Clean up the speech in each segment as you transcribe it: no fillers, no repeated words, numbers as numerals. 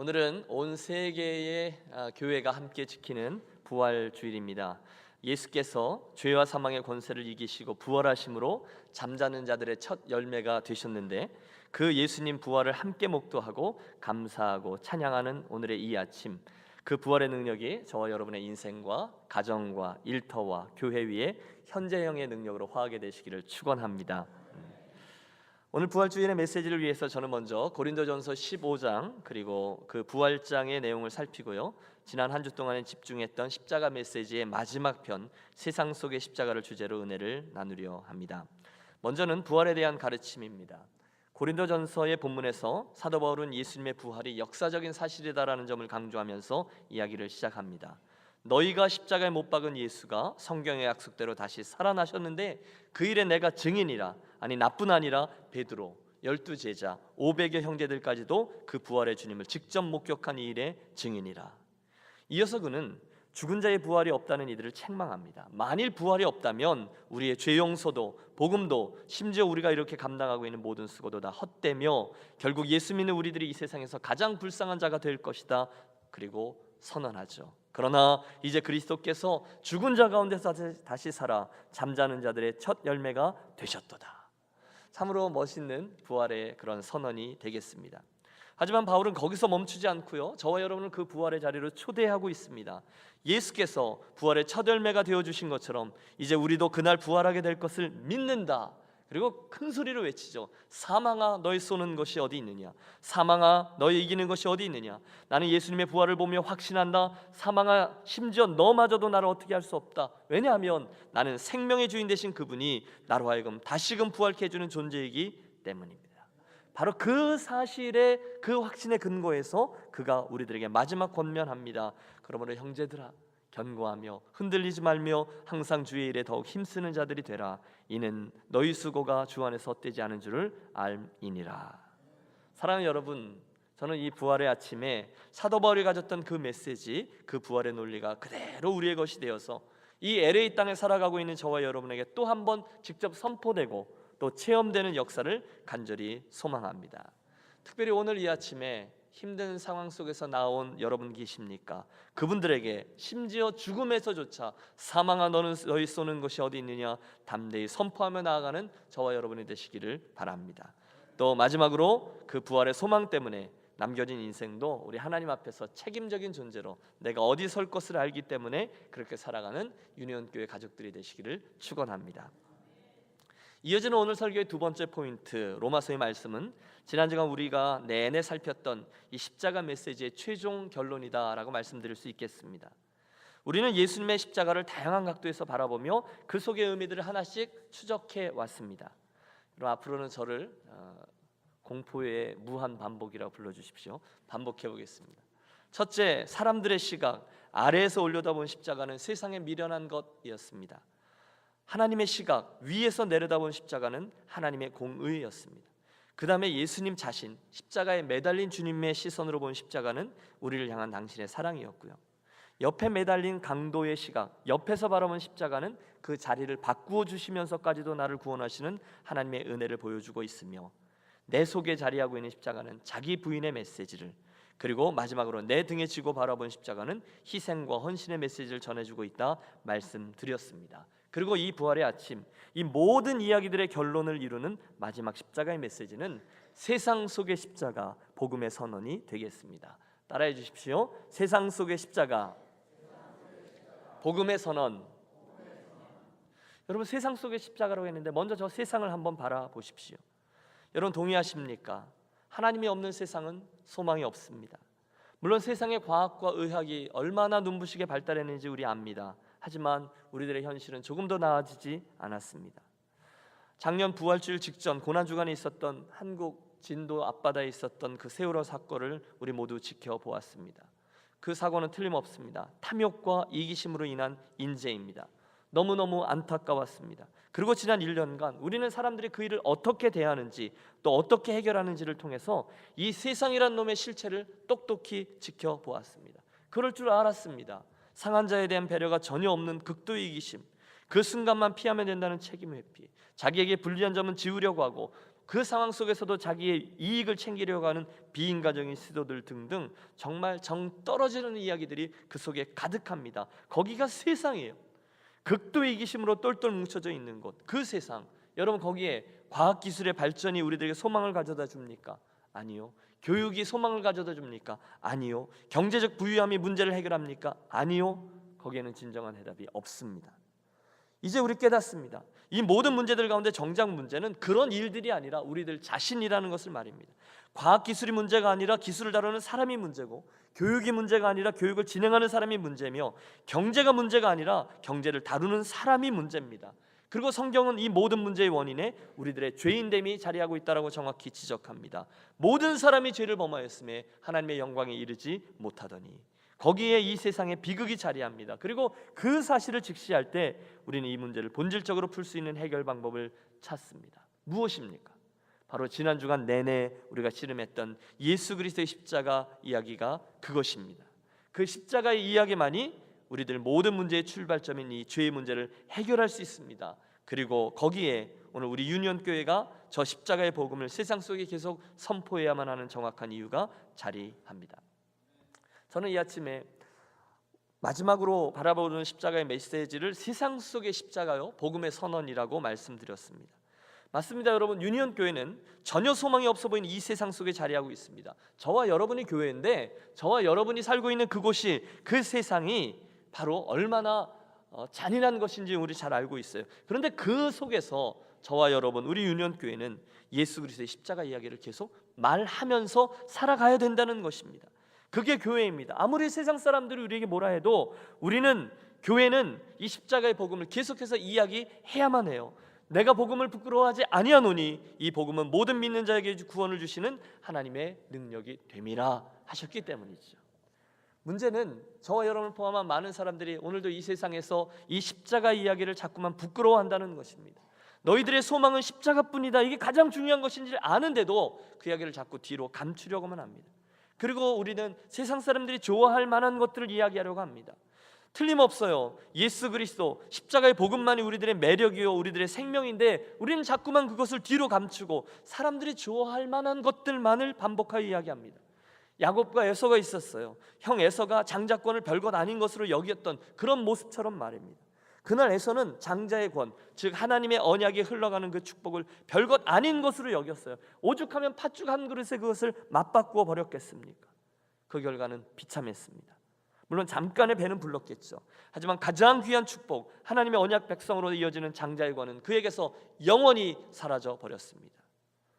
오늘은 온 세계의 교회가 함께 지키는 부활 주일입니다. 예수께서 죄와 사망의 권세를 이기시고 부활하심으로 잠자는 자들의 첫 열매가 되셨는데, 그 예수님 부활을 함께 목도하고 감사하고 찬양하는 오늘의 이 아침, 그 부활의 능력이 저와 여러분의 인생과 가정과 일터와 교회 위에 현재형의 능력으로 화하게 되시기를 축원합니다. 오늘 부활주일의 메시지를 위해서 저는 먼저 고린도전서 15장 그리고 그 부활장의 내용을 살피고요, 지난 한 주 동안에 집중했던 십자가 메시지의 마지막 편 세상 속의 십자가를 주제로 은혜를 나누려 합니다. 먼저는 부활에 대한 가르침입니다. 고린도전서의 본문에서 사도 바울은 예수님의 부활이 역사적인 사실이다라는 점을 강조하면서 이야기를 시작합니다. 너희가 십자가에 못 박은 예수가 성경의 약속대로 다시 살아나셨는데 그 일에 내가 증인이라. 아니, 나뿐 아니라 베드로, 12제자, 500여 형제들까지도 그 부활의 주님을 직접 목격한 이 일의 증인이라. 이어서 그는 죽은 자의 부활이 없다는 이들을 책망합니다. 만일 부활이 없다면 우리의 죄 용서도 복음도 심지어 우리가 이렇게 감당하고 있는 모든 수고도 다 헛되며 결국 예수 믿는 우리들이 이 세상에서 가장 불쌍한 자가 될 것이다. 그리고 선언하죠. 그러나 이제 그리스도께서 죽은 자 가운데서 다시 살아 잠자는 자들의 첫 열매가 되셨도다. 참으로 멋있는 부활의 그런 선언이 되겠습니다. 하지만 바울은 거기서 멈추지 않고요, 저와 여러분을 그 부활의 자리로 초대하고 있습니다. 예수께서 부활의 첫 열매가 되어주신 것처럼 이제 우리도 그날 부활하게 될 것을 믿는다. 그리고 큰 소리로 외치죠. 사망아, 너희 쏘는 것이 어디 있느냐? 사망아, 너희 이기는 것이 어디 있느냐? 나는 예수님의 부활을 보며 확신한다. 사망아, 심지어 너마저도 나를 어떻게 할 수 없다. 왜냐하면 나는 생명의 주인 되신 그분이 나로 하여금 다시금 부활케 해주는 존재이기 때문입니다. 바로 그 사실의 그 확신의 근거에서 그가 우리들에게 마지막 권면합니다. 그러므로 형제들아, 견고하며 흔들리지 말며 항상 주의 일에 더욱 힘쓰는 자들이 되라. 이는 너희 수고가 주 안에서 헛되지 않은 줄을 알미니라. 사랑하는 여러분, 저는 이 부활의 아침에 사도 바울이 가졌던 그 메시지, 그 부활의 논리가 그대로 우리의 것이 되어서 이 LA 땅에 살아가고 있는 저와 여러분에게 또 한 번 직접 선포되고 또 체험되는 역사를 간절히 소망합니다. 특별히 오늘 이 아침에 힘든 상황 속에서 나온 여러분 계십니까? 그분들에게 심지어 죽음에서조차 사망아, 너희 쏘는 것이 어디 있느냐 담대히 선포하며 나아가는 저와 여러분이 되시기를 바랍니다. 또 마지막으로 그 부활의 소망 때문에 남겨진 인생도 우리 하나님 앞에서 책임적인 존재로 내가 어디 설 것을 알기 때문에 그렇게 살아가는 유니온교회 가족들이 되시기를 축원합니다. 이어지는 오늘 설교의 두 번째 포인트, 로마서의 말씀은 지난 시간 우리가 내내 살폈던 이 십자가 메시지의 최종 결론이다라고 말씀드릴 수 있겠습니다. 우리는 예수님의 십자가를 다양한 각도에서 바라보며 그 속의 의미들을 하나씩 추적해 왔습니다. 그럼 앞으로는 저를 공포의 무한 반복이라고 불러주십시오. 반복해 보겠습니다. 첫째, 사람들의 시각, 아래에서 올려다본 십자가는 세상에 미련한 것이었습니다. 하나님의 시각, 위에서 내려다본 십자가는 하나님의 공의였습니다. 그 다음에 예수님 자신, 십자가에 매달린 주님의 시선으로 본 십자가는 우리를 향한 당신의 사랑이었고요, 옆에 매달린 강도의 시각, 옆에서 바라본 십자가는 그 자리를 바꾸어 주시면서까지도 나를 구원하시는 하나님의 은혜를 보여주고 있으며, 내 속에 자리하고 있는 십자가는 자기 부인의 메시지를, 그리고 마지막으로 내 등에 지고 바라본 십자가는 희생과 헌신의 메시지를 전해주고 있다 말씀드렸습니다. 그리고 이 부활의 아침, 이 모든 이야기들의 결론을 이루는 마지막 십자가의 메시지는 세상 속의 십자가, 복음의 선언이 되겠습니다. 따라해 주십시오. 세상 속의 십자가, 복음의 선언. 여러분, 세상 속의 십자가라고 했는데 먼저 저 세상을 한번 바라보십시오. 여러분 동의하십니까? 하나님이 없는 세상은 소망이 없습니다. 물론 세상의 과학과 의학이 얼마나 눈부시게 발달했는지 우리 압니다. 하지만 우리들의 현실은 조금 더 나아지지 않았습니다. 작년 부활주일 직전 고난주간에 있었던 한국 진도 앞바다에 있었던 그 세월호 사건을 우리 모두 지켜보았습니다. 그 사고는 틀림없습니다. 탐욕과 이기심으로 인한 인재입니다. 너무너무 안타까웠습니다. 그리고 지난 1년간 우리는 사람들이 그 일을 어떻게 대하는지 또 어떻게 해결하는지를 통해서 이 세상이란 놈의 실체를 똑똑히 지켜보았습니다. 그럴 줄 알았습니다. 상한 자에 대한 배려가 전혀 없는 극도의 이기심, 그 순간만 피하면 된다는 책임 회피, 자기에게 불리한 점은 지우려고 하고 그 상황 속에서도 자기의 이익을 챙기려고 하는 비인간적인 시도들 등등 정말 정 떨어지는 이야기들이 그 속에 가득합니다. 거기가 세상이에요. 극도 이기심으로 똘똘 뭉쳐져 있는 곳, 그 세상. 여러분, 거기에 과학기술의 발전이 우리들에게 소망을 가져다 줍니까? 아니요. 교육이 소망을 가져다 줍니까? 아니요. 경제적 부유함이 문제를 해결합니까? 아니요. 거기에는 진정한 해답이 없습니다. 이제 우리 깨닫습니다. 이 모든 문제들 가운데 정작 문제는 그런 일들이 아니라 우리들 자신이라는 것을 말입니다. 과학기술이 문제가 아니라 기술을 다루는 사람이 문제고, 교육이 문제가 아니라 교육을 진행하는 사람이 문제며, 경제가 문제가 아니라 경제를 다루는 사람이 문제입니다. 그리고 성경은 이 모든 문제의 원인에 우리들의 죄인됨이 자리하고 있다고 정확히 지적합니다. 모든 사람이 죄를 범하였음에 하나님의 영광에 이르지 못하더니, 거기에 이 세상의 비극이 자리합니다. 그리고 그 사실을 직시할 때 우리는 이 문제를 본질적으로 풀 수 있는 해결 방법을 찾습니다. 무엇입니까? 바로 지난 주간 내내 우리가 씨름했던 예수 그리스도의 십자가 이야기가 그것입니다. 그 십자가의 이야기만이 우리들 모든 문제의 출발점인 이 죄의 문제를 해결할 수 있습니다. 그리고 거기에 오늘 우리 유년교회가 저 십자가의 복음을 세상 속에 계속 선포해야만 하는 정확한 이유가 자리합니다. 저는 이 아침에 마지막으로 바라보는 십자가의 메시지를 세상 속의 십자가요, 복음의 선언이라고 말씀드렸습니다. 맞습니다. 여러분, 유니온교회는 전혀 소망이 없어 보이는 이 세상 속에 자리하고 있습니다. 저와 여러분이 교회인데, 저와 여러분이 살고 있는 그곳이, 그 세상이 바로 얼마나 잔인한 것인지 우리 잘 알고 있어요. 그런데 그 속에서 저와 여러분, 우리 유니온교회는 예수 그리스도의 십자가 이야기를 계속 말하면서 살아가야 된다는 것입니다. 그게 교회입니다. 아무리 세상 사람들이 우리에게 뭐라 해도 우리는, 교회는 이 십자가의 복음을 계속해서 이야기해야만 해요. 내가 복음을 부끄러워하지 아니하노니 이 복음은 모든 믿는 자에게 구원을 주시는 하나님의 능력이 됨이라 하셨기 때문이죠. 문제는 저와 여러분을 포함한 많은 사람들이 오늘도 이 세상에서 이 십자가 이야기를 자꾸만 부끄러워한다는 것입니다. 너희들의 소망은 십자가뿐이다, 이게 가장 중요한 것인지 아는데도 그 이야기를 자꾸 뒤로 감추려고만 합니다. 그리고 우리는 세상 사람들이 좋아할 만한 것들을 이야기하려고 합니다. 틀림없어요. 예수 그리스도 십자가의 복음만이 우리들의 매력이요, 우리들의 생명인데 우리는 자꾸만 그것을 뒤로 감추고 사람들이 좋아할 만한 것들만을 반복하여 이야기합니다. 야곱과 에서가 있었어요. 형 에서가 장자권을 별것 아닌 것으로 여겼던 그런 모습처럼 말입니다. 그날 에서는 장자의 권, 즉 하나님의 언약이 흘러가는 그 축복을 별것 아닌 것으로 여겼어요. 오죽하면 팥죽 한 그릇에 그것을 맞바꾸어 버렸겠습니까? 그 결과는 비참했습니다. 물론 잠깐의 배는 불렀겠죠. 하지만 가장 귀한 축복, 하나님의 언약 백성으로 이어지는 장자의 권은 그에게서 영원히 사라져 버렸습니다.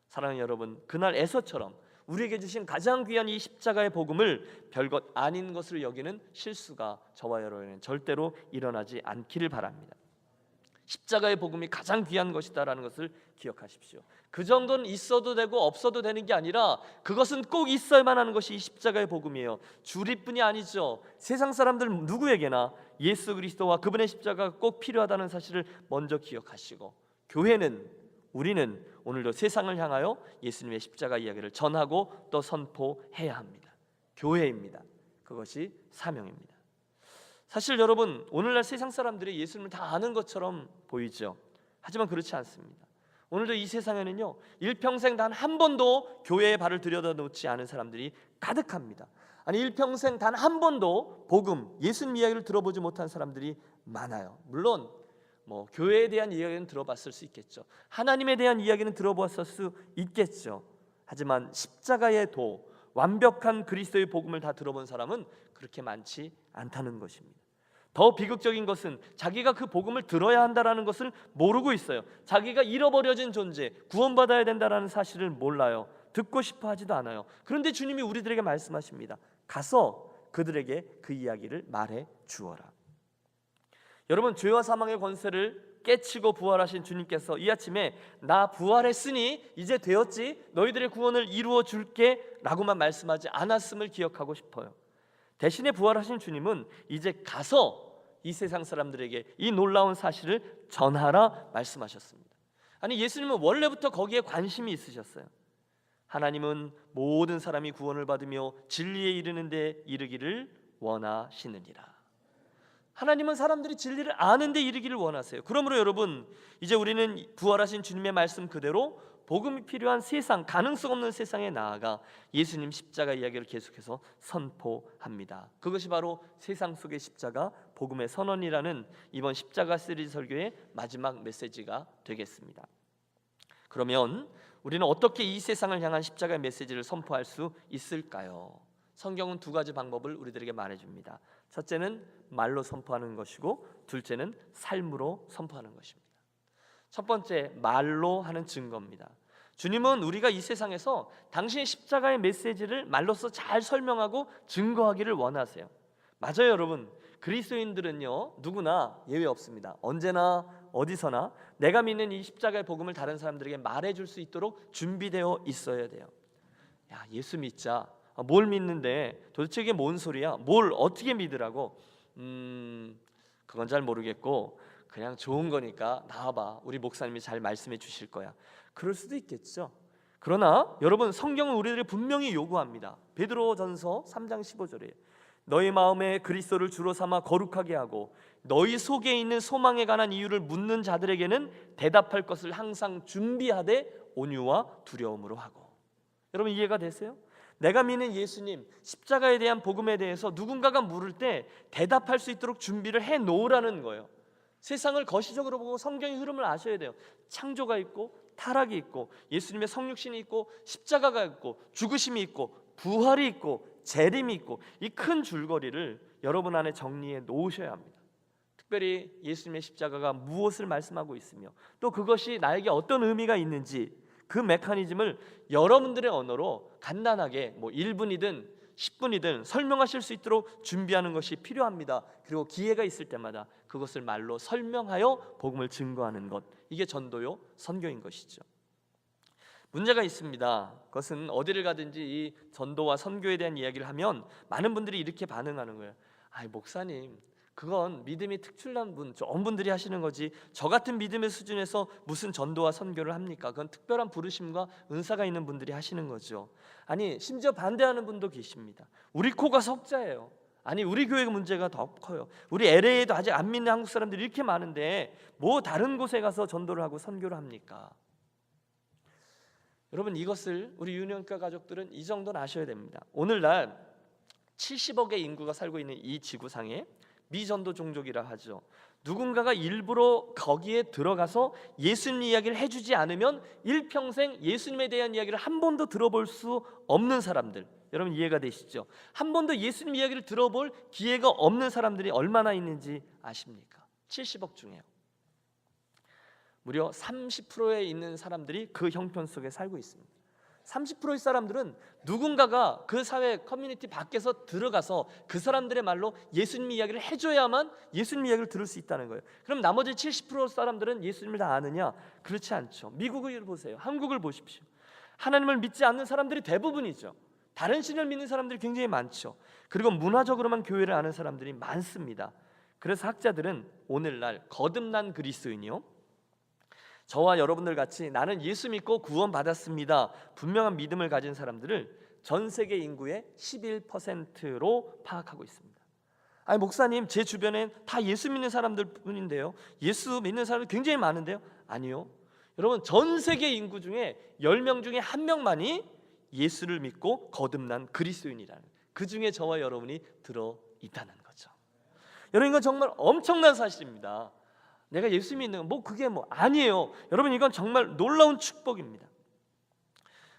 사랑하는 여러분, 그날 에서처럼 우리에게 주신 가장 귀한 이 십자가의 복음을 별것 아닌 것으로 여기는 실수가 저와 여러분에게는 절대로 일어나지 않기를 바랍니다. 십자가의 복음이 가장 귀한 것이다라는 것을 기억하십시오. 그 정도는 있어도 되고 없어도 되는 게 아니라 그것은 꼭 있어야만 하는 것이 이 십자가의 복음이에요. 주리뿐이 아니죠. 세상 사람들 누구에게나 예수 그리스도와 그분의 십자가가 꼭 필요하다는 사실을 먼저 기억하시고, 교회는, 우리는 오늘도 세상을 향하여 예수님의 십자가 이야기를 전하고 또 선포해야 합니다. 교회입니다. 그것이 사명입니다. 사실 여러분, 오늘날 세상 사람들이 예수님을 다 아는 것처럼 보이죠. 하지만 그렇지 않습니다. 오늘도 이 세상에는요, 일평생 단 한 번도 교회에 발을 들여다놓지 않은 사람들이 가득합니다. 아니, 일평생 단 한 번도 복음, 예수님 이야기를 들어보지 못한 사람들이 많아요. 물론 교회에 대한 이야기는 들어봤을 수 있겠죠. 하나님에 대한 이야기는 들어봤을 수 있겠죠. 하지만 십자가의 도, 완벽한 그리스도의 복음을 다 들어본 사람은 그렇게 많지 않다는 것입니다. 더 비극적인 것은 자기가 그 복음을 들어야 한다는 것을 모르고 있어요. 자기가 잃어버려진 존재, 구원받아야 된다는 사실을 몰라요. 듣고 싶어 하지도 않아요. 그런데 주님이 우리들에게 말씀하십니다. 가서 그들에게 그 이야기를 말해 주어라. 여러분, 죄와 사망의 권세를 깨치고 부활하신 주님께서 이 아침에 나 부활했으니 이제 되었지, 너희들의 구원을 이루어 줄게 라고만 말씀하지 않았음을 기억하고 싶어요. 대신에 부활하신 주님은 이제 가서 이 세상 사람들에게 이 놀라운 사실을 전하라 말씀하셨습니다. 아니, 예수님은 원래부터 거기에 관심이 있으셨어요. 하나님은 모든 사람이 구원을 받으며 진리에 이르는 데 이르기를 원하시느니라. 하나님은 사람들이 진리를 아는 데 이르기를 원하세요. 그러므로 여러분, 이제 우리는 부활하신 주님의 말씀 그대로 복음이 필요한 세상, 가능성 없는 세상에 나아가 예수님 십자가 이야기를 계속해서 선포합니다. 그것이 바로 세상 속의 십자가 복음의 선언이라는 이번 십자가 시리즈 설교의 마지막 메시지가 되겠습니다. 그러면 우리는 어떻게 이 세상을 향한 십자가의 메시지를 선포할 수 있을까요? 성경은 두 가지 방법을 우리들에게 말해줍니다. 첫째는 말로 선포하는 것이고, 둘째는 삶으로 선포하는 것입니다. 첫 번째, 말로 하는 증거입니다. 주님은 우리가 이 세상에서 당신의 십자가의 메시지를 말로써 잘 설명하고 증거하기를 원하세요. 맞아요, 여러분. 그리스도인들은요, 누구나 예외 없습니다. 언제나 어디서나 내가 믿는 이 십자가의 복음을 다른 사람들에게 말해줄 수 있도록 준비되어 있어야 돼요. 야, 예수 믿자. 뭘 믿는데 도대체 이게 뭔 소리야? 뭘 어떻게 믿으라고? 그건 잘 모르겠고 그냥 좋은 거니까 나와봐. 우리 목사님이 잘 말씀해 주실 거야. 그럴 수도 있겠죠. 그러나 여러분, 성경은 우리들이 분명히 요구합니다. 베드로전서 3장 15절에 너희 마음에 그리스도를 주로 삼아 거룩하게 하고 너희 속에 있는 소망에 관한 이유를 묻는 자들에게는 대답할 것을 항상 준비하되 온유와 두려움으로 하고. 여러분, 이해가 되세요? 내가 믿는 예수님 십자가에 대한 복음에 대해서 누군가가 물을 때 대답할 수 있도록 준비를 해 놓으라는 거예요. 세상을 거시적으로 보고 성경의 흐름을 아셔야 돼요. 창조가 있고 타락이 있고 예수님의 성육신이 있고 십자가가 있고 죽으심이 있고 부활이 있고 재림이 있고, 이 큰 줄거리를 여러분 안에 정리해 놓으셔야 합니다. 특별히 예수님의 십자가가 무엇을 말씀하고 있으며 또 그것이 나에게 어떤 의미가 있는지, 그 메커니즘을 여러분들의 언어로 간단하게 1분이든 10분이든 설명하실 수 있도록 준비하는 것이 필요합니다. 그리고 기회가 있을 때마다 그것을 말로 설명하여 복음을 증거하는 것, 이게 전도요 선교인 것이죠. 문제가 있습니다. 그것은 어디를 가든지 이 전도와 선교에 대한 이야기를 하면 많은 분들이 이렇게 반응하는 거예요. 아이, 목사님, 그건 믿음이 특출난 분, 좋은 분들이 하시는 거지, 저 같은 믿음의 수준에서 무슨 전도와 선교를 합니까? 그건 특별한 부르심과 은사가 있는 분들이 하시는 거죠. 아니, 심지어 반대하는 분도 계십니다. 우리 코가 석자예요. 아니, 우리 교회가 문제가 더 커요. 우리 LA에도 아직 안 믿는 한국 사람들이 이렇게 많은데 뭐 다른 곳에 가서 전도를 하고 선교를 합니까? 여러분, 이것을 우리 유년가 가족들은 이 정도는 아셔야 됩니다. 오늘날 70억의 인구가 살고 있는 이 지구상에 미전도 종족이라 하죠. 누군가가 일부러 거기에 들어가서 예수님 이야기를 해주지 않으면 일평생 예수님에 대한 이야기를 한 번도 들어볼 수 없는 사람들, 여러분 이해가 되시죠? 한 번도 예수님 이야기를 들어볼 기회가 없는 사람들이 얼마나 있는지 아십니까? 70억 중에요. 무려 30%에 있는 사람들이 그 형편 속에 살고 있습니다. 30%의 사람들은 누군가가 그 사회 커뮤니티 밖에서 들어가서 그 사람들의 말로 예수님 이야기를 해줘야만 예수님 이야기를 들을 수 있다는 거예요. 그럼 나머지 70% 사람들은 예수님을 다 아느냐? 그렇지 않죠. 미국을 보세요. 한국을 보십시오. 하나님을 믿지 않는 사람들이 대부분이죠. 다른 신을 믿는 사람들이 굉장히 많죠. 그리고 문화적으로만 교회를 아는 사람들이 많습니다. 그래서 학자들은 오늘날 거듭난 그리스도인이요, 저와 여러분들 같이 나는 예수 믿고 구원받았습니다, 분명한 믿음을 가진 사람들을 전 세계 인구의 11%로 파악하고 있습니다. 아니, 목사님, 제 주변엔 다 예수 믿는 사람들 뿐인데요, 예수 믿는 사람들 굉장히 많은데요. 아니요, 여러분, 전 세계 인구 중에 10명 중에 1명만이 예수를 믿고 거듭난 그리스도인이라는, 그 중에 저와 여러분이 들어있다는 거죠. 여러분, 이건 정말 엄청난 사실입니다. 내가 예수 믿는 그게 아니에요. 여러분, 이건 정말 놀라운 축복입니다.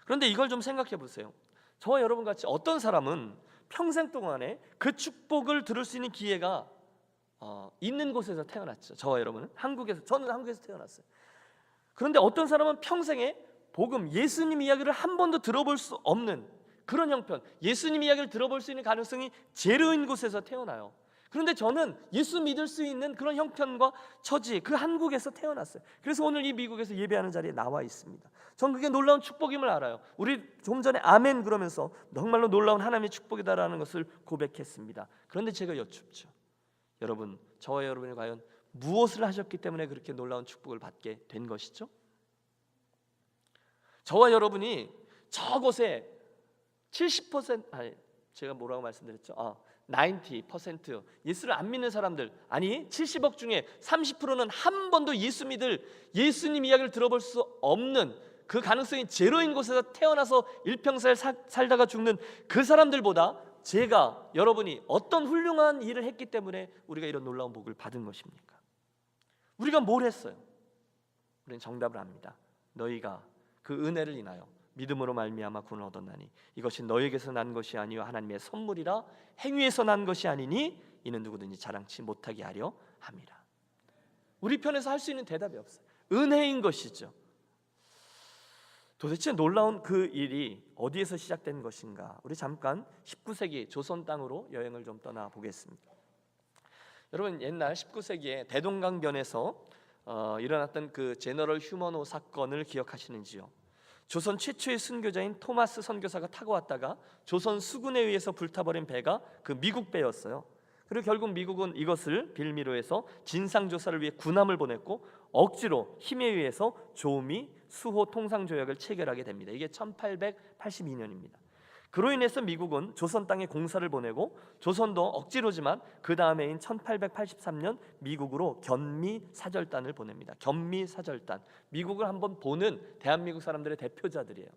그런데 이걸 좀 생각해 보세요. 저와 여러분 같이 어떤 사람은 평생 동안에 그 축복을 들을 수 있는 기회가 있는 곳에서 태어났죠. 저와 여러분은 저는 한국에서 태어났어요. 그런데 어떤 사람은 평생에 복음, 예수님 이야기를 한 번도 들어볼 수 없는 그런 형편, 예수님 이야기를 들어볼 수 있는 가능성이 제로인 곳에서 태어나요. 그런데 저는 예수 믿을 수 있는 그런 형편과 처지, 그 한국에서 태어났어요. 그래서 오늘 이 미국에서 예배하는 자리에 나와 있습니다. 전 그게 놀라운 축복임을 알아요. 우리 좀 전에 아멘 그러면서 정말로 놀라운 하나님의 축복이다라는 것을 고백했습니다. 그런데 제가 여쭙죠. 여러분, 저와 여러분이 과연 무엇을 하셨기 때문에 그렇게 놀라운 축복을 받게 된 것이죠? 저와 여러분이 저곳에 70%, 제가 뭐라고 말씀드렸죠? 90% 예수를 안 믿는 사람들, 아니 70억 중에 30%는 한 번도 예수 믿을 예수님 이야기를 들어볼 수 없는, 그 가능성이 제로인 곳에서 태어나서 일평생 살다가 죽는 그 사람들보다 제가, 여러분이 어떤 훌륭한 일을 했기 때문에 우리가 이런 놀라운 복을 받은 것입니까? 우리가 뭘 했어요? 우리는 정답을 압니다. 너희가 그 은혜를 인하여 믿음으로 말미암아 구원을 얻었나니 이것이 너희에게서 난 것이 아니요 하나님의 선물이라, 행위에서 난 것이 아니니 이는 누구든지 자랑치 못하게 하려 함이라. 우리 편에서 할 수 있는 대답이 없어요. 은혜인 것이죠. 도대체 놀라운 그 일이 어디에서 시작된 것인가? 우리 잠깐 19세기 조선 땅으로 여행을 좀 떠나보겠습니다. 여러분, 옛날 19세기에 대동강변에서 일어났던 그 제너럴 휴먼호 사건을 기억하시는지요? 조선 최초의 순교자인 토마스 선교사가 타고 왔다가 조선 수군에 의해서 불타버린 배가 그 미국 배였어요. 그리고 결국 미국은 이것을 빌미로 해서 진상조사를 위해 군함을 보냈고 억지로 힘에 의해서 조미 수호 통상조약을 체결하게 됩니다. 이게 1882년입니다. 그로 인해서 미국은 조선 땅에 공사를 보내고 조선도 억지로지만 그 다음해인 1883년 미국으로 견미사절단을 보냅니다. 견미사절단, 미국을 한번 보는 대한민국 사람들의 대표자들이에요.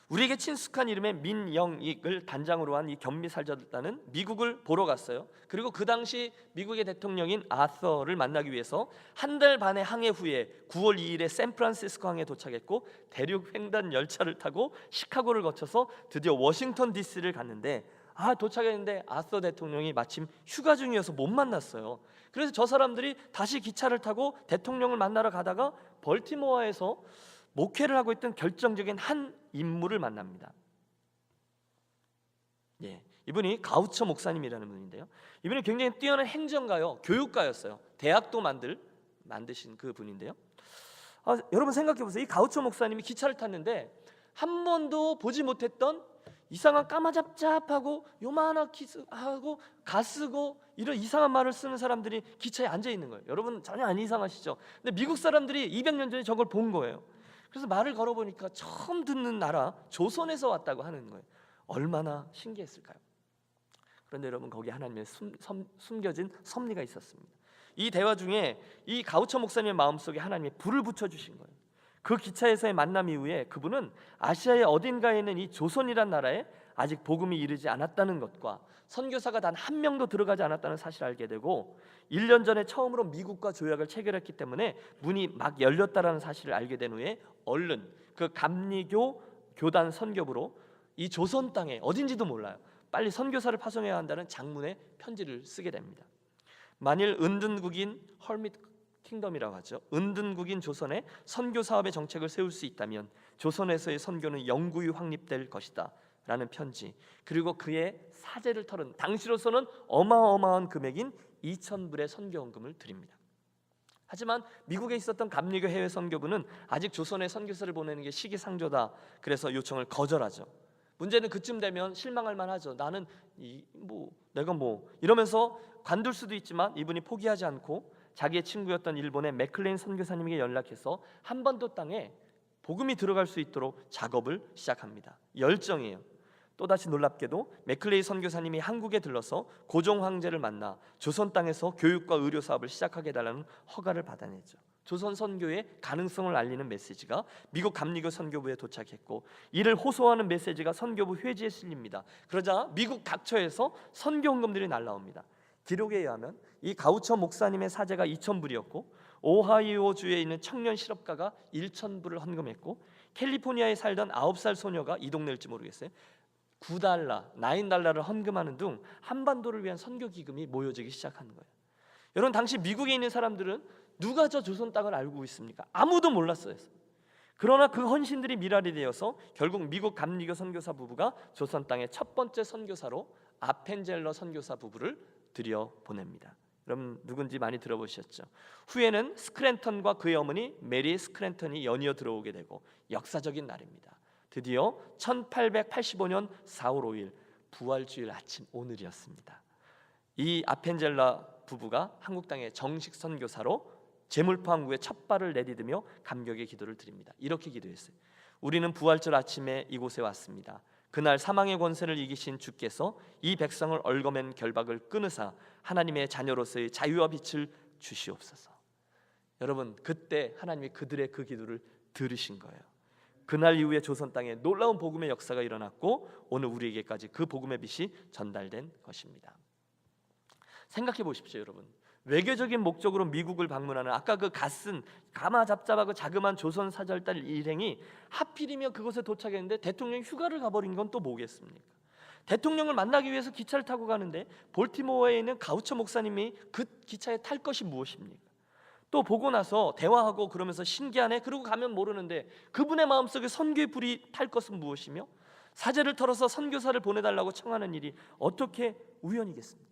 우리에게 친숙한 이름의 민영익을 단장으로 한 이 견미사절단은 미국을 보러 갔어요. 그리고 그 당시 미국의 대통령인 아서를 만나기 위해서 한 달 반의 항해 후에 9월 2일에 샌프란시스코 항에 도착했고 대륙 횡단 열차를 타고 시카고를 거쳐서 드디어 워싱턴 DC를 갔는데, 도착했는데 아서 대통령이 마침 휴가 중이어서 못 만났어요. 그래서 저 사람들이 다시 기차를 타고 대통령을 만나러 가다가 벌티모어에서 목회를 하고 있던 결정적인 한 인물을 만납니다. 이분이 가우처 목사님이라는 분인데요. 이분이 굉장히 뛰어난 행정가요, 교육가였어요. 대학도 만드신 그 분인데요. 여러분 생각해 보세요. 이 가우처 목사님이 기차를 탔는데 한 번도 보지 못했던 이상한 까마잡잡하고 요만한 키스하고 가쓰고 이런 이상한 말을 쓰는 사람들이 기차에 앉아 있는 거예요. 여러분 전혀 안 이상하시죠? 근데 미국 사람들이 200년 전에 저걸 본 거예요. 그래서 말을 걸어보니까 처음 듣는 나라 조선에서 왔다고 하는 거예요. 얼마나 신기했을까요? 그런데 여러분, 거기 하나님의 숨겨진 섭리가 있었습니다. 이 대화 중에 이 가우처 목사님의 마음속에 하나님의 불을 붙여주신 거예요. 그 기차에서의 만남 이후에 그분은 아시아의 어딘가에 있는 이 조선이란 나라에 아직 복음이 이르지 않았다는 것과 선교사가 단 한 명도 들어가지 않았다는 사실을 알게 되고, 1년 전에 처음으로 미국과 조약을 체결했기 때문에 문이 막 열렸다라는 사실을 알게 된 후에 얼른 그 감리교 교단 선교부로 이 조선 땅에 어딘지도 몰라요, 빨리 선교사를 파송해야 한다는 장문의 편지를 쓰게 됩니다. 만일 은둔국인 헐밋 킹덤이라고 하죠, 은둔국인 조선에 선교 사업의 정책을 세울 수 있다면 조선에서의 선교는 영구히 확립될 것이다 라는 편지, 그리고 그의 사재를 털은 당시로서는 어마어마한 금액인 2,000불의 선교헌금을 드립니다. 하지만 미국에 있었던 감리교 해외 선교부는 아직 조선에 선교사를 보내는 게 시기상조다, 그래서 요청을 거절하죠. 문제는 그쯤 되면 실망할 만하죠. 나는 내가 이러면서 관둘 수도 있지만 이분이 포기하지 않고 자기의 친구였던 일본의 맥클레인 선교사님에게 연락해서 한반도 땅에 복음이 들어갈 수 있도록 작업을 시작합니다. 열정이에요. 또다시 놀랍게도 맥클레이 선교사님이 한국에 들러서 고종 황제를 만나 조선 땅에서 교육과 의료 사업을 시작하게 해달라는 허가를 받아내죠. 조선 선교의 가능성을 알리는 메시지가 미국 감리교 선교부에 도착했고, 이를 호소하는 메시지가 선교부 회지에 실립니다. 그러자 미국 각처에서 선교헌금들이 날라옵니다. 기록에 의하면 이 가우처 목사님의 사재가 2,000불이었고 오하이오주에 있는 청년 실업가가 1,000불을 헌금했고, 캘리포니아에 살던 9살 소녀가 이 동네일지 모르겠어요, $9, $9를 헌금하는 등 한반도를 위한 선교 기금이 모여지기 시작하는 거예요. 여러분, 당시 미국에 있는 사람들은 누가 저 조선 땅을 알고 있습니까? 아무도 몰랐어요. 그러나 그 헌신들이 미랄이 되어서 결국 미국 감리교 선교사 부부가 조선 땅의 첫 번째 선교사로 아펜젤러 선교사 부부를 들여 보냅니다. 여러분 누군지 많이 들어보셨죠? 후에는 스크랜턴과 그의 어머니 메리 스크랜턴이 연이어 들어오게 되고 역사적인 날입니다. 드디어 1885년 4월 5일 부활주일 아침 오늘이었습니다. 이 아펜젤라 부부가 한국 땅의 정식 선교사로 제물포 항구에 첫 발을 내디디며 감격의 기도를 드립니다. 이렇게 기도했어요. 우리는 부활절 아침에 이곳에 왔습니다. 그날 사망의 권세를 이기신 주께서 이 백성을 얽어맨 결박을 끊으사 하나님의 자녀로서의 자유와 빛을 주시옵소서. 여러분, 그때 하나님이 그들의 그 기도를 들으신 거예요. 그날 이후에 조선 땅에 놀라운 복음의 역사가 일어났고 오늘 우리에게까지 그 복음의 빛이 전달된 것입니다. 생각해 보십시오, 여러분. 외교적인 목적으로 미국을 방문하는 아까 그 갓쓴 가마잡잡하고 자그마한 조선 사절단 일행이 하필이면 그곳에 도착했는데 대통령이 휴가를 가버린 건 또 뭐겠습니까? 대통령을 만나기 위해서 기차를 타고 가는데 볼티모어에 있는 가우처 목사님이 그 기차에 탈 것이 무엇입니까? 또 보고 나서 대화하고 그러면서 신기하네, 그러고 가면 모르는데 그분의 마음속에 선교의 불이 탈 것은 무엇이며 사제를 털어서 선교사를 보내달라고 청하는 일이 어떻게 우연이겠습니까?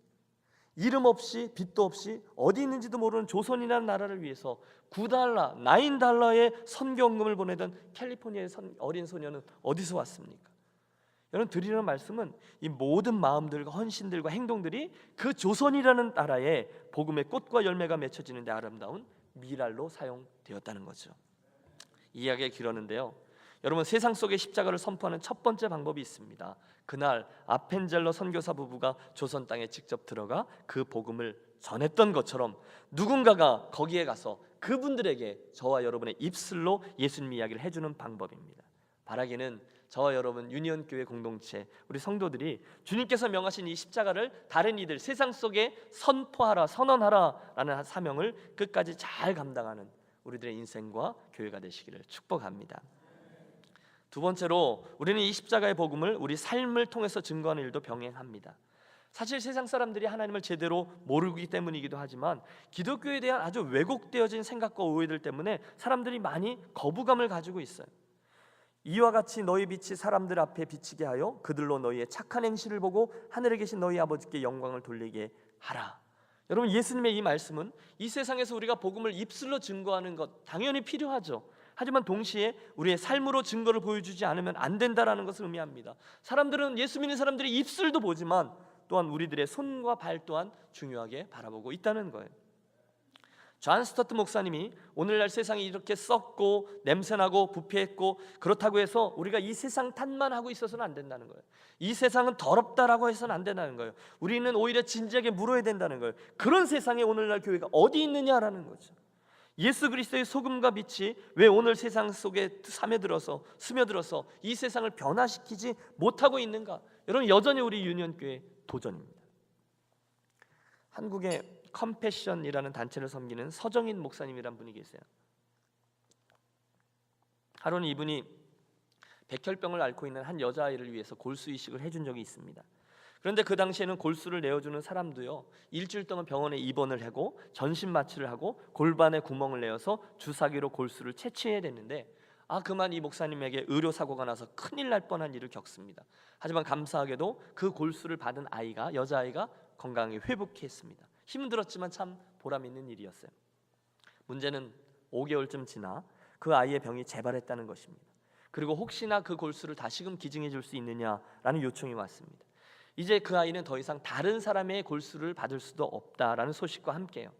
이름 없이 빚도 없이 어디 있는지도 모르는 조선이라는 나라를 위해서 $9, $9의 선교원금을 보내던 캘리포니아의 어린 소녀는 어디서 왔습니까? 여러분, 드리는 말씀은 이 모든 마음들과 헌신들과 행동들이 그 조선이라는 나라에 복음의 꽃과 열매가 맺혀지는 데 아름다운 미랄로 사용되었다는 거죠. 이야기가 길었는데요, 여러분, 세상 속에 십자가를 선포하는 첫 번째 방법이 있습니다. 그날 아펜젤러 선교사 부부가 조선 땅에 직접 들어가 그 복음을 전했던 것처럼 누군가가 거기에 가서 그분들에게 저와 여러분의 입술로 예수님 이야기를 해주는 방법입니다. 바라기는 저와 여러분 유니온교회 공동체 우리 성도들이 주님께서 명하신 이 십자가를 다른 이들 세상 속에 선포하라, 선언하라라는 사명을 끝까지 잘 감당하는 우리들의 인생과 교회가 되시기를 축복합니다. 두 번째로, 우리는 이 십자가의 복음을 우리 삶을 통해서 증거하는 일도 병행합니다. 사실 세상 사람들이 하나님을 제대로 모르기 때문이기도 하지만 기독교에 대한 아주 왜곡되어진 생각과 오해들 때문에 사람들이 많이 거부감을 가지고 있어요. 이와 같이 너희 빛이 사람들 앞에 비치게 하여 그들로 너희의 착한 행실을 보고 하늘에 계신 너희 아버지께 영광을 돌리게 하라. 여러분, 예수님의 이 말씀은 이 세상에서 우리가 복음을 입술로 증거하는 것 당연히 필요하죠. 하지만 동시에 우리의 삶으로 증거를 보여주지 않으면 안 된다라는 것을 의미합니다. 사람들은, 예수 믿는 사람들이 입술도 보지만 또한 우리들의 손과 발 또한 중요하게 바라보고 있다는 거예요. 존 스토트 목사님이 오늘날 세상이 이렇게 썩고 냄새나고 부패했고 그렇다고 해서 우리가 이 세상 탓만 하고 있어서는 안 된다는 거예요. 이 세상은 더럽다라고 해서는 안 된다는 거예요. 우리는 오히려 진지하게 물어야 된다는 거예요. 그런 세상에 오늘날 교회가 어디 있느냐라는 거죠. 예수 그리스도의 소금과 빛이 왜 오늘 세상 속에 스며들어서 이 세상을 변화시키지 못하고 있는가? 여러분, 여전히 우리 유니온교회 도전입니다. 한국에 컴패션이라는 단체를 섬기는 서정인 목사님이란 분이 계세요. 하루는 이분이 백혈병을 앓고 있는 한 여자아이를 위해서 골수 이식을 해준 적이 있습니다. 그런데 그 당시에는 골수를 내어주는 사람도요, 일주일 동안 병원에 입원을 하고 전신 마취를 하고 골반에 구멍을 내어서 주사기로 골수를 채취해야 됐는데 그만 이 목사님에게 의료사고가 나서 큰일 날 뻔한 일을 겪습니다. 하지만 감사하게도 그 골수를 받은 여자아이가 건강하게 회복했습니다. 힘들었지만 참 보람 있는 일이었어요. 문제는 5개월쯤 지나 그 아이의 병이 재발했다는 것입니다. 그리고 혹시나 그 골수를 다시금 기증해 줄 수 있느냐라는 요청이 왔습니다. 이제 그 아이는 더 이상 다른 사람의 골수를 받을 수도 없다라는 소식과 함께요.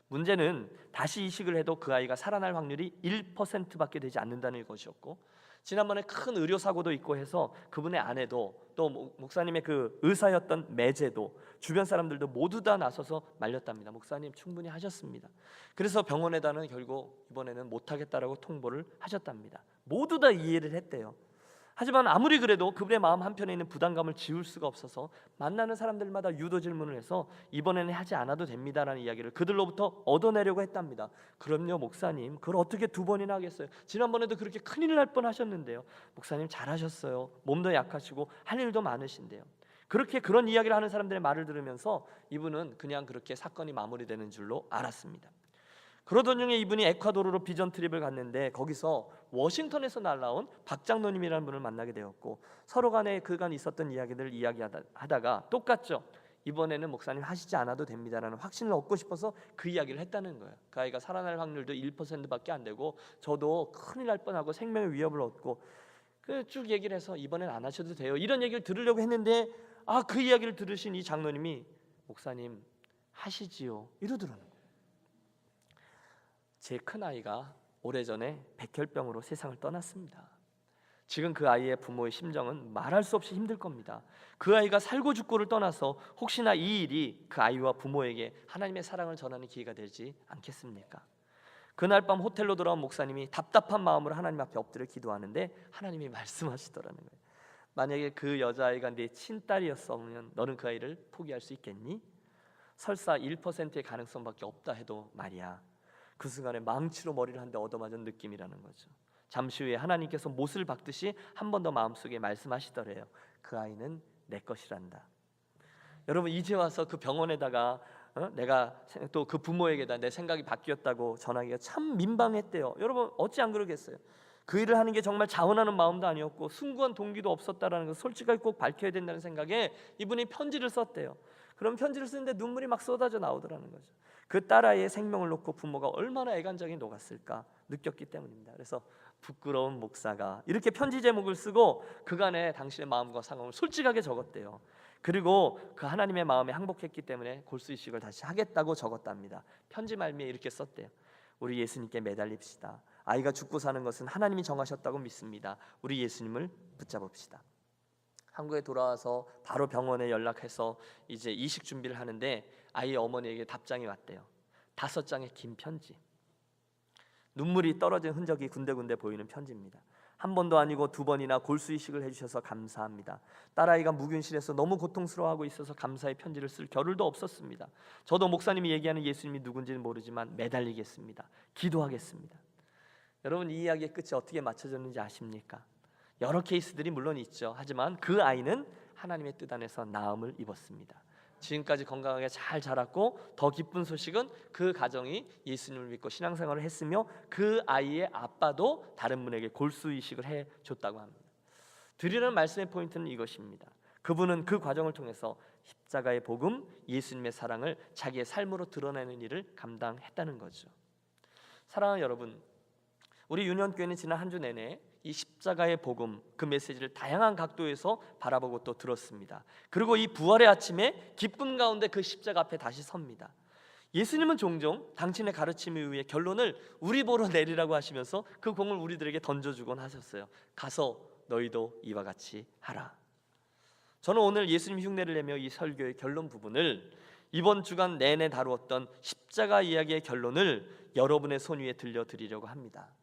문제는 다시 이식을 해도 그 아이가 살아날 확률이 1%밖에 되지 않는다는 것이었고, 지난번에 큰 의료사고도 있고 해서 그분의 아내도 또 목사님의 그 의사였던 매제도 주변 사람들도 모두 다 나서서 말렸답니다. 목사님 충분히 하셨습니다. 그래서 병원에다는 결국 이번에는 못하겠다라고 통보를 하셨답니다. 모두 다 이해를 했대요. 하지만 아무리 그래도 그분의 마음 한편에 있는 부담감을 지울 수가 없어서 만나는 사람들마다 유도 질문을 해서 이번에는 하지 않아도 됩니다라는 이야기를 그들로부터 얻어내려고 했답니다. 그럼요 목사님, 그걸 어떻게 2번이나 하겠어요? 지난번에도 그렇게 큰일 날 뻔하셨는데요. 목사님 잘하셨어요. 몸도 약하시고 할 일도 많으신데요. 그런 이야기를 하는 사람들의 말을 들으면서 이분은 그냥 그렇게 사건이 마무리되는 줄로 알았습니다. 그러던 중에 이분이 에콰도르로 비전 트립을 갔는데 거기서 워싱턴에서 날라온 박 장로님이라는 분을 만나게 되었고 서로 간에 그간 있었던 이야기들을 이야기하다가 똑같죠. 이번에는 목사님 하시지 않아도 됩니다라는 확신을 얻고 싶어서 그 이야기를 했다는 거예요. 그 아이가 살아날 확률도 1%밖에 안 되고 저도 큰일 날 뻔하고 생명의 위협을 얻고 쭉 얘기를 해서 이번엔 안 하셔도 돼요. 이런 얘기를 들으려고 했는데 그 이야기를 들으신 이 장로님이 목사님 하시지요 이러더라는 거예요. 제 큰아이가 오래전에 백혈병으로 세상을 떠났습니다. 지금 그 아이의 부모의 심정은 말할 수 없이 힘들 겁니다. 그 아이가 살고 죽고를 떠나서 혹시나 이 일이 그 아이와 부모에게 하나님의 사랑을 전하는 기회가 되지 않겠습니까? 그날 밤 호텔로 돌아온 목사님이 답답한 마음으로 하나님 앞에 엎드려 기도하는데 하나님이 말씀하시더라는 거예요. 만약에 그 여자아이가 내 친딸이었으면 너는 그 아이를 포기할 수 있겠니? 설사 1%의 가능성밖에 없다 해도 말이야. 그 순간에 망치로 머리를 한 대 얻어맞은 느낌이라는 거죠. 잠시 후에 하나님께서 못을 박듯이 한 번 더 마음속에 말씀하시더래요. 그 아이는 내 것이란다. 여러분, 이제 와서 그 병원에다가 내가 또 그 부모에게다 내 생각이 바뀌었다고 전하기가 참 민망했대요. 여러분, 어찌 안 그러겠어요? 그 일을 하는 게 정말 자원하는 마음도 아니었고 숭고한 동기도 없었다라는 걸 솔직하게 꼭 밝혀야 된다는 생각에 이분이 편지를 썼대요. 그럼 편지를 쓰는데 눈물이 막 쏟아져 나오더라는 거죠. 그 딸아이의 생명을 놓고 부모가 얼마나 애간장이 녹았을까 느꼈기 때문입니다. 그래서 부끄러운 목사가 이렇게 편지 제목을 쓰고 그간의 당신의 마음과 상황을 솔직하게 적었대요. 그리고 그 하나님의 마음에 항복했기 때문에 골수이식을 다시 하겠다고 적었답니다. 편지 말미에 이렇게 썼대요. 우리 예수님께 매달립시다. 아이가 죽고 사는 것은 하나님이 정하셨다고 믿습니다. 우리 예수님을 붙잡읍시다. 한국에 돌아와서 바로 병원에 연락해서 이제 이식 준비를 하는데 아이의 어머니에게 답장이 왔대요. 5장의 긴 편지. 눈물이 떨어진 흔적이 군데군데 보이는 편지입니다. 한 번도 아니고 2번이나 골수이식을 해주셔서 감사합니다. 딸아이가 무균실에서 너무 고통스러워하고 있어서 감사의 편지를 쓸 겨를도 없었습니다. 저도 목사님이 얘기하는 예수님이 누군지는 모르지만 매달리겠습니다. 기도하겠습니다. 여러분, 이 이야기의 끝이 어떻게 맞춰졌는지 아십니까? 여러 케이스들이 물론 있죠. 하지만 그 아이는 하나님의 뜻 안에서 나음을 입었습니다. 지금까지 건강하게 잘 자랐고 더 기쁜 소식은 그 가정이 예수님을 믿고 신앙생활을 했으며 그 아이의 아빠도 다른 분에게 골수이식을 해줬다고 합니다. 드리는 말씀의 포인트는 이것입니다. 그분은 그 과정을 통해서 십자가의 복음, 예수님의 사랑을 자기의 삶으로 드러내는 일을 감당했다는 거죠. 사랑하는 여러분, 우리 유년교회는 지난 한 주 내내 이 십자가의 복음, 그 메시지를 다양한 각도에서 바라보고 또 들었습니다. 그리고 이 부활의 아침에 기쁨 가운데 그 십자가 앞에 다시 섭니다. 예수님은 종종 당신의 가르침에 의해 결론을 우리 보러 내리라고 하시면서 그 공을 우리들에게 던져주곤 하셨어요. 가서 너희도 이와 같이 하라. 저는 오늘 예수님 흉내를 내며 이 설교의 결론 부분을 이번 주간 내내 다루었던 십자가 이야기의 결론을 여러분의 손 위에 들려드리려고 합니다.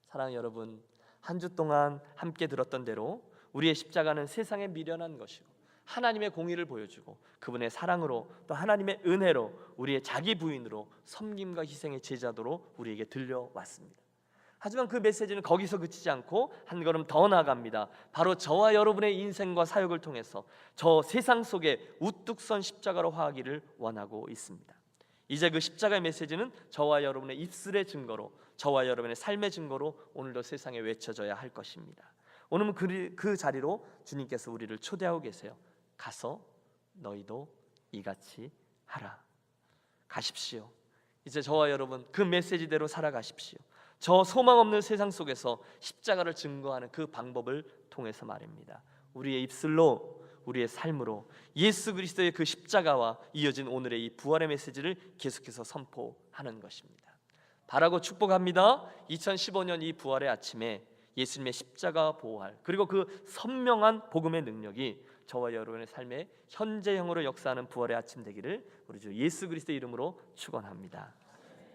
사랑하는 여러분, 한 주 동안 함께 들었던 대로 우리의 십자가는 세상에 미련한 것이고 하나님의 공의를 보여주고 그분의 사랑으로 또 하나님의 은혜로 우리의 자기 부인으로 섬김과 희생의 제자도로 우리에게 들려왔습니다. 하지만 그 메시지는 거기서 그치지 않고 한 걸음 더 나아갑니다. 바로 저와 여러분의 인생과 사역을 통해서 저 세상 속에 우뚝 선 십자가로 화하기를 원하고 있습니다. 이제 그 십자가의 메시지는 저와 여러분의 입술의 증거로, 저와 여러분의 삶의 증거로 오늘도 세상에 외쳐져야 할 것입니다. 오늘은 그 자리로 주님께서 우리를 초대하고 계세요. 가서 너희도 이같이 하라. 가십시오. 이제 저와 여러분 그 메시지대로 살아가십시오. 저 소망 없는 세상 속에서 십자가를 증거하는 그 방법을 통해서 말입니다. 우리의 입술로, 우리의 삶으로 예수 그리스도의 그 십자가와 이어진 오늘의 이 부활의 메시지를 계속해서 선포하는 것입니다. 바라고 축복합니다. 2015년 이 부활의 아침에 예수님의 십자가 보호할, 그리고 그 선명한 복음의 능력이 저와 여러분의 삶에 현재형으로 역사하는 부활의 아침 되기를 우리 주 예수 그리스도의 이름으로 축원합니다.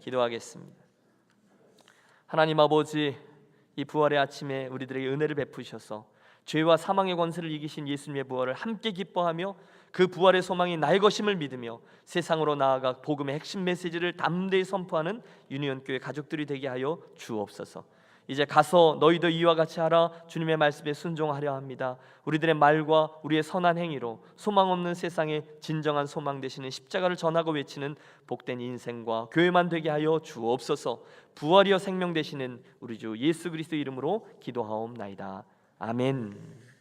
기도하겠습니다. 하나님 아버지, 이 부활의 아침에 우리들에게 은혜를 베푸셔서 죄와 사망의 권세를 이기신 예수님의 부활을 함께 기뻐하며 그 부활의 소망이 나의 것임을 믿으며 세상으로 나아가 복음의 핵심 메시지를 담대히 선포하는 유니온교회 가족들이 되게 하여 주옵소서. 이제 가서 너희도 이와 같이 하라. 주님의 말씀에 순종하려 합니다. 우리들의 말과 우리의 선한 행위로 소망 없는 세상에 진정한 소망 되시는 십자가를 전하고 외치는 복된 인생과 교회만 되게 하여 주옵소서. 부활이여 생명 되시는 우리 주 예수 그리스도 이름으로 기도하옵나이다. 아멘.